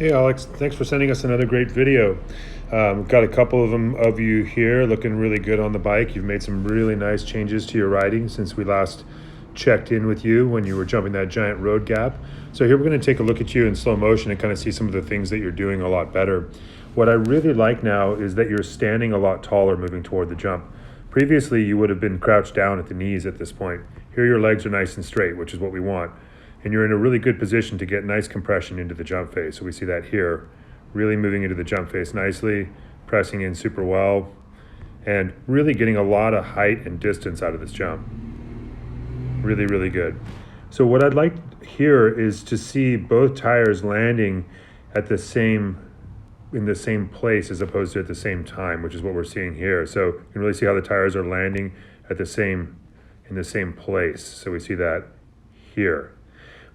Hey Alex, thanks for sending us another great video. We've got a couple of them of you here looking really good on the bike. You've made some really nice changes to your riding since we last checked in with you when you were jumping that giant road gap. So here we're going to take a look at you in slow motion and kind of see some of the things that you're doing a lot better. What I really like now is that you're standing a lot taller moving toward the jump. Previously you would have been crouched down at the knees at this point. Here your legs are nice and straight, which is what we want. And you're in a really good position to get nice compression into the jump phase. So we see that here, really moving into the jump phase nicely, pressing in super well, and really getting a lot of height and distance out of this jump. Really, really good. So what I'd like here is to see both tires landing at in the same place as opposed to at the same time, which is what we're seeing here. So you can really see how the tires are landing in the same place. So we see that here.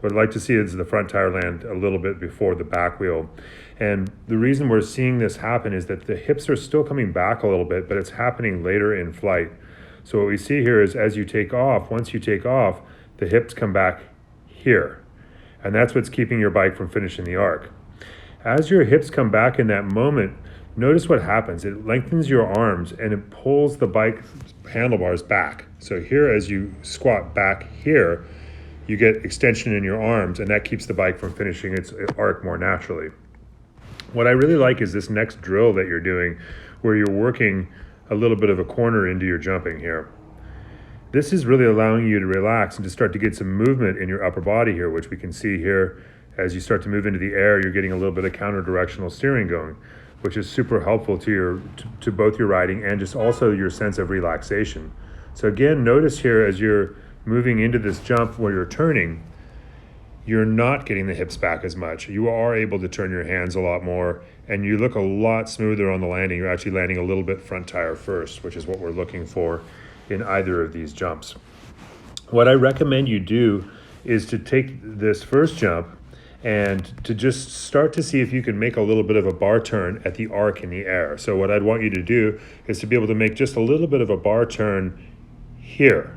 What I'd like to see is the front tire land a little bit before the back wheel. And the reason we're seeing this happen is that the hips are still coming back a little bit, but it's happening later in flight. So what we see here is as you take off, once you take off, the hips come back here. And that's what's keeping your bike from finishing the arc. As your hips come back in that moment, notice what happens. It lengthens your arms and it pulls the bike handlebars back. So here, as you squat back here, you get extension in your arms, and that keeps the bike from finishing its arc more naturally. What I really like is this next drill that you're doing, where you're working a little bit of a corner into your jumping here. This is really allowing you to relax and to start to get some movement in your upper body here, which we can see here. As you start to move into the air, you're getting a little bit of counter-directional steering going, which is super helpful to both your riding and just also your sense of relaxation. So again, notice here as you're moving into this jump where you're turning, you're not getting the hips back as much. You are able to turn your hands a lot more, and you look a lot smoother on the landing. You're actually landing a little bit front tire first, which is what we're looking for in either of these jumps. What I recommend you do is to take this first jump and to just start to see if you can make a little bit of a bar turn at the arc in the air. So what I'd want you to do is to be able to make just a little bit of a bar turn here.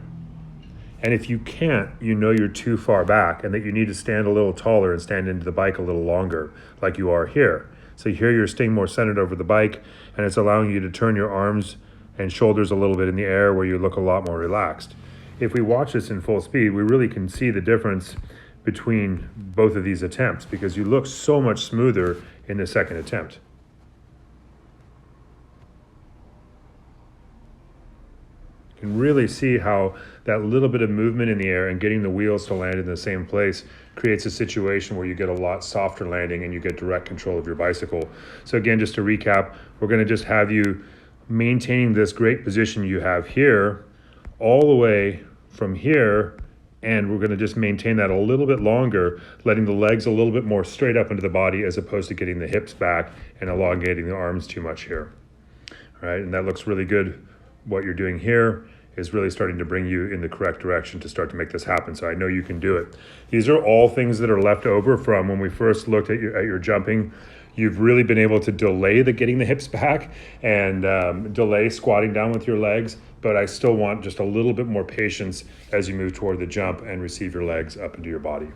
And if you can't, you know you're too far back and that you need to stand a little taller and stand into the bike a little longer, like you are here. So here you're staying more centered over the bike, and it's allowing you to turn your arms and shoulders a little bit in the air where you look a lot more relaxed. If we watch this in full speed, we really can see the difference between both of these attempts because you look so much smoother in the second attempt. You can really see how that little bit of movement in the air and getting the wheels to land in the same place creates a situation where you get a lot softer landing and you get direct control of your bicycle. So again, just to recap, we're going to just have you maintaining this great position you have here all the way from here, and we're going to just maintain that a little bit longer, letting the legs a little bit more straight up into the body as opposed to getting the hips back and elongating the arms too much here. All right, and that looks really good. What you're doing here is really starting to bring you in the correct direction to start to make this happen. So I know you can do it. These are all things that are left over from when we first looked at your jumping. You've really been able to delay getting the hips back and delay squatting down with your legs, but I still want just a little bit more patience as you move toward the jump and receive your legs up into your body.